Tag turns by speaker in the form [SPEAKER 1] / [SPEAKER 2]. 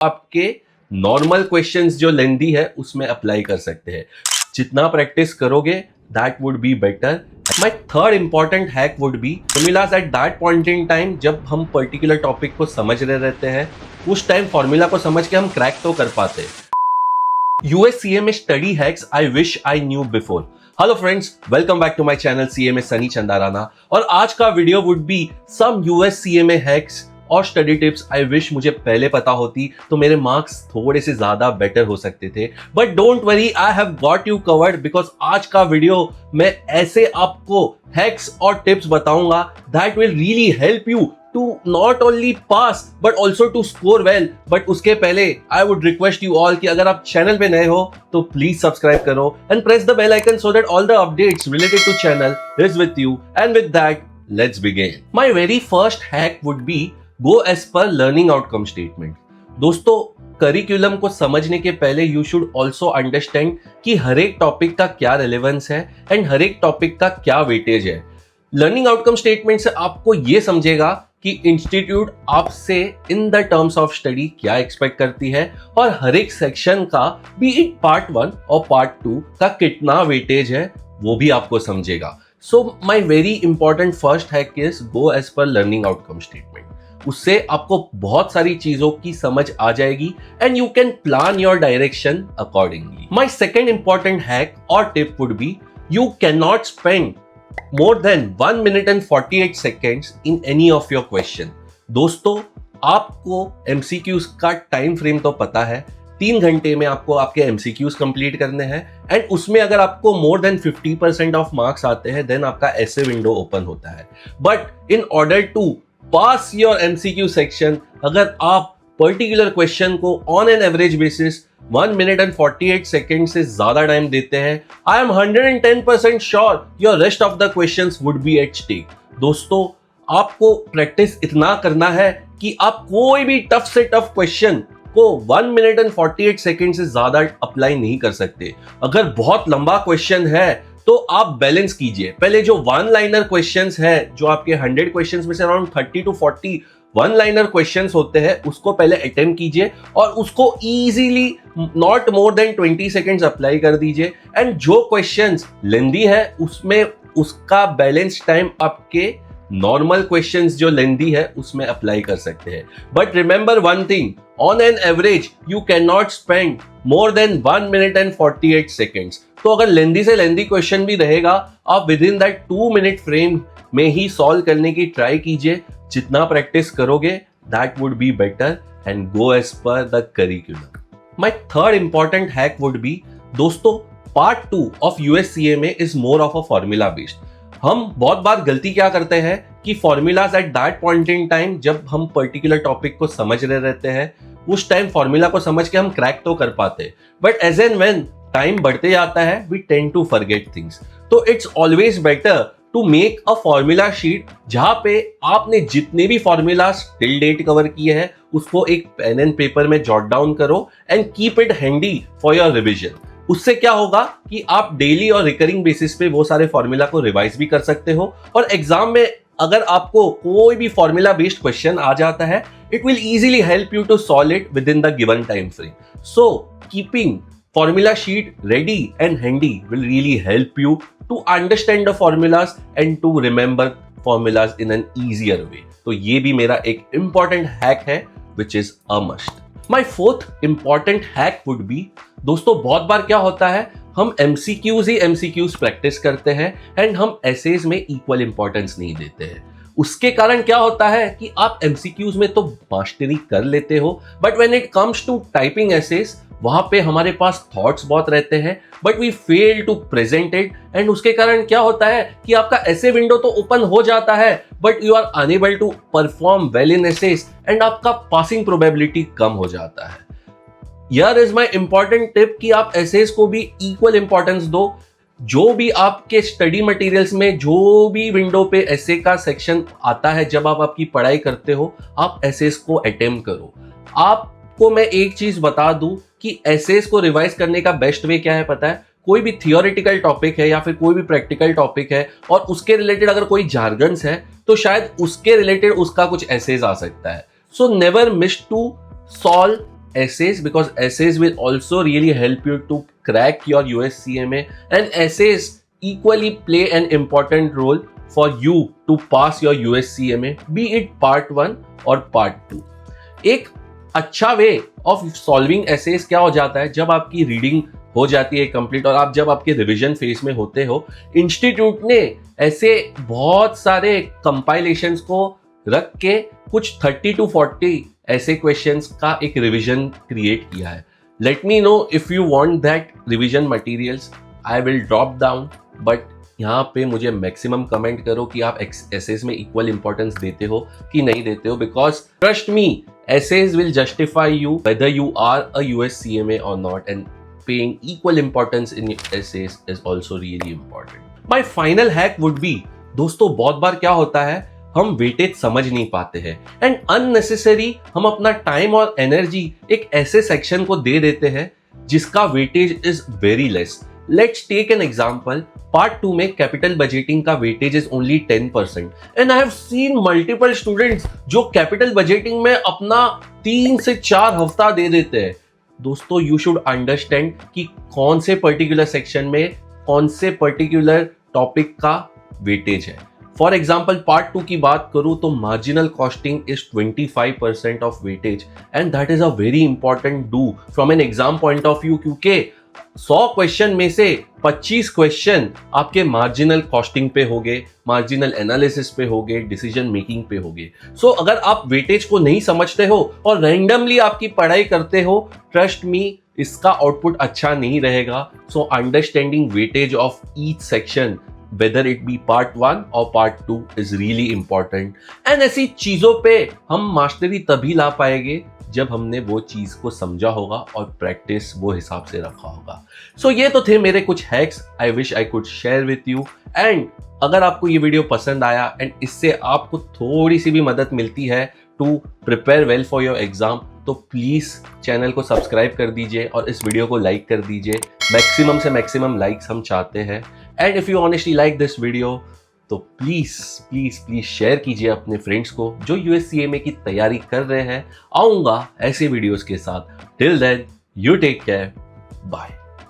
[SPEAKER 1] आपके normal questions जो लेंदी है उसमें अप्लाई कर सकते हैं। जितना प्रैक्टिस करोगे that would be better. My third important hack would B formulas at that point in time जब हम पर्टिकुलर टॉपिक को समझ रहे रहते हैं, उस टाइम फॉर्मूला को समझ के हम क्रैक तो कर पाते। USCMA study hacks I wish I knew before. Hello friends, welcome back to my channel CMA Sunny Chandarana. और आज का video would be some USCMA hacks और स्टडी टिप्स आई विश मुझे पहले पता होती तो मेरे मार्क्स थोड़े से ज्यादा बेटर हो सकते थे। But don't worry, I have got you covered because आज का वीडियो मैं ऐसे आपको हैक्स और टिप्स बताऊंगा that will really help you to not only pass but also to score well। but उसके पहले I would request you all कि अगर आप चैनल पे नए हो तो प्लीज सब्सक्राइब करो and press the bell icon so that all the updates related to channel is with you। and with that, let's begin। My very first hack would be go as per learning outcome statement। दोस्तों, curriculum को समझने के पहले you should also understand कि हर एक topic का क्या relevance है एंड हर एक टॉपिक का क्या वेटेज है। लर्निंग आउटकम स्टेटमेंट से आपको ये समझेगा कि इंस्टीट्यूट आपसे in the terms of study क्या एक्सपेक्ट करती है और हर एक सेक्शन का बी इट पार्ट 1 और पार्ट 2 का कितना वेटेज है वो भी आपको समझेगा। So my very important first hack is go as per learning outcome statement. उससे आपको बहुत सारी चीजों की समझ आ जाएगी and you can plan your direction accordingly. My second important hack और tip would be you can not spend more than 1 minute and 48 seconds in any of your question। दोस्तों, आपको MCQs का टाइम फ्रेम तो पता है, 3 घंटे में आपको आपके MCQs कंप्लीट करने हैं एंड उसमें अगर आपको मोर देन 50% ऑफ मार्क्स आते हैं देन आपका ऐसे विंडो ओपन होता है। But in order to pass your MCQ section, अगर आप पर्टिकुलर क्वेश्चन को on an average basis 1 minute and 48 seconds से ज्यादा टाइम देते हैं, I am 110% sure your rest of the questions would be at stake। दोस्तों, आपको प्रैक्टिस इतना करना है कि आप कोई भी टफ से टफ क्वेश्चन को 1 minute and 48 seconds से ज्यादा अप्लाई नहीं कर सकते। अगर बहुत लंबा क्वेश्चन है तो आप बैलेंस कीजिए। पहले जो 1 लाइनर क्वेश्चंस है, जो आपके 100 क्वेश्चंस में से अराउंड 30 to 40 1 लाइनर क्वेश्चंस होते हैं, उसको पहले अटेम्प्ट कीजिए और उसको easily not more than 20 seconds apply कर दीजिए। एंड जो क्वेश्चंस लेंदी है उसमें उसका बैलेंस टाइम आपके नॉर्मल क्वेश्चंस जो लेंदी है उसमें अप्लाई कर सकते हैं। But remember one thing, on an average you can not spend more than 1 minute and 48 seconds। तो अगर लेंदी से लेंदी क्वेश्चन भी रहेगा, आप with in that 2 minute frame में ही सॉल्व करने की ट्राई कीजिए। जितना प्रैक्टिस करोगे that would be better and go as per the curriculum. My third important hack would be, दोस्तों, part 2 of USCMA is more of a formula based. हम बहुत बार गलती क्या करते हैं कि formulas at that point in time जब हम पर्टिकुलर टॉपिक को समझ रहे रहते हैं, उस टाइम फॉर्मूला को समझ के हम क्रैक तो कर पाते, but as and when time बढ़ते जाता है we tend to forget things. तो it's always better to make a formula sheet जहां पे आपने जितने भी फॉर्मूलाज टिल डेट कवर किए हैं उसको एक पेन एंड पेपर में जॉट डाउन करो and keep it handy for your revision. उससे क्या होगा कि आप डेली और रिकरिंग बेसिस पे वो सारे फॉर्मूला को रिवाइज भी कर सकते हो और एग्जाम में अगर आपको कोई भी फॉर्मूला बेस्ड क्वेश्चन आ जाता है, it will easily help you to solve it within the given time frame. So keeping formula sheet ready and handy will really help you to understand the formulas and to remember formulas in an easier way। तो ये भी मेरा एक important hack है which is a must। My fourth important hack would be, दोस्तों, बहुत बार क्या होता है हम MCQs ही MCQs प्रैक्टिस करते हैं एंड हम essays में इक्वल इंपॉर्टेंस नहीं देते हैं। उसके कारण क्या होता है कि आप MCQs में तो मास्टरी कर लेते हो but when it comes to typing essays वहां पे हमारे पास थॉट्स बहुत रहते हैं but we fail to present it and उसके कारण क्या होता है कि आपका ऐसे विंडो तो ओपन हो जाता है but you are unable to perform well in essays and आपका पासिंग प्रोबेबिलिटी कम हो जाता है। Here is my important tip कि आप एसेस को भी इक्वल इंपॉर्टेंस दो। जो भी आपके स्टडी मटेरियल्स में जो भी विंडो पे एसे का सेक्शन आता है, जब आप आपकी पढ़ाई करते हो आप एसेस को अटेम्प्ट करो। आपको मैं एक चीज बता दूं कि एसेस को रिवाइज करने का बेस्ट वे क्या है पता है? कोई भी थियोरेटिकल टॉपिक है या फिर कोई भी प्रैक्टिकल टॉपिक है और उसके रिलेटेड अगर कोई जार्गन्स है तो शायद उसके रिलेटेड उसका कुछ एसेज आ सकता है। So never miss to solve essays because essays will also really help you to crack your USCMA, and essays equally play an important role for you to pass your USCMA, be it part 1 or part 2. एक अच्छा way of solving essays क्या हो जाता है, जब आपकी reading हो जाती है कंप्लीट और आप जब आपके रिवीजन फेज में होते हो, इंस्टीट्यूट ने ऐसे बहुत सारे कंपाइलेशंस को रख के कुछ 30 to 40 ऐसे क्वेश्चंस का एक रिवीजन क्रिएट किया है. Let me know if you want that revision materials, I will drop down. But यहाँ पे मुझे मैक्सिमम कमेंट करो कि आप एसेज में इक्वल इंपॉर्टेंस देते हो कि नहीं देते हो, because trust me, essays will justify you whether you are a USCMA or not, and paying equal importance in essays is also really important. My final hack would be, दोस्तों बहुत बार क्या होता है, हम वेटेज समझ नहीं पाते हैं एंड अननेसेसरी हम अपना टाइम और एनर्जी एक ऐसे सेक्शन को दे देते हैं जिसका weightage is very less. Let's take an example. Part 2 में कैपिटल बजटिंग का weightage is only 10% and I have seen multiple students जो कैपिटल बजटिंग में अपना 3 से 4 हफ्ता दे देते हैं. दोस्तों, यू शुड अंडरस्टैंड कि कौन से पर्टिकुलर सेक्शन में कौन से पर्टिकुलर टॉपिक का वेटेज है. फॉर एग्जाम्पल पार्ट 2 की बात करूं तो marginal costing is 25% of weightage and that is a very important do from an exam point of view, क्योंकि 100 क्वेश्चन में से 25 क्वेश्चन आपके मार्जिनल कॉस्टिंग पे होंगे, मार्जिनल एनालिसिस पे होंगे, डिसीजन मेकिंग पे होंगे. सो अगर आप वेटेज को नहीं समझते हो और रैंडमली आपकी पढ़ाई करते हो, ट्रस्ट मी, इसका आउटपुट अच्छा नहीं रहेगा. So understanding weightage of each section, whether it be part 1 or part 2, is really important. And ऐसी चीजों पे हम मास्टरी तभी ला पाएंगे जब हमने वो चीज को समझा होगा और प्रैक्टिस वो हिसाब से रखा होगा. सो ये तो थे मेरे कुछ hacks I wish I could share with you. And अगर आपको ये वीडियो पसंद आया एंड इससे आपको थोड़ी सी भी मदद मिलती है to prepare well for your exam, तो प्लीज चैनल को सब्सक्राइब कर दीजिए और इस वीडियो को लाइक कर दीजिए. मैक्सिमम से मैक्सिमम लाइक्स हम चाहते हैं. And if you honestly like this video, तो प्लीज प्लीज प्लीज शेयर कीजिए अपने फ्रेंड्स को जो USCMA की तैयारी कर रहे हैं. आऊंगा ऐसे वीडियोस के साथ. Till then, you take care, bye.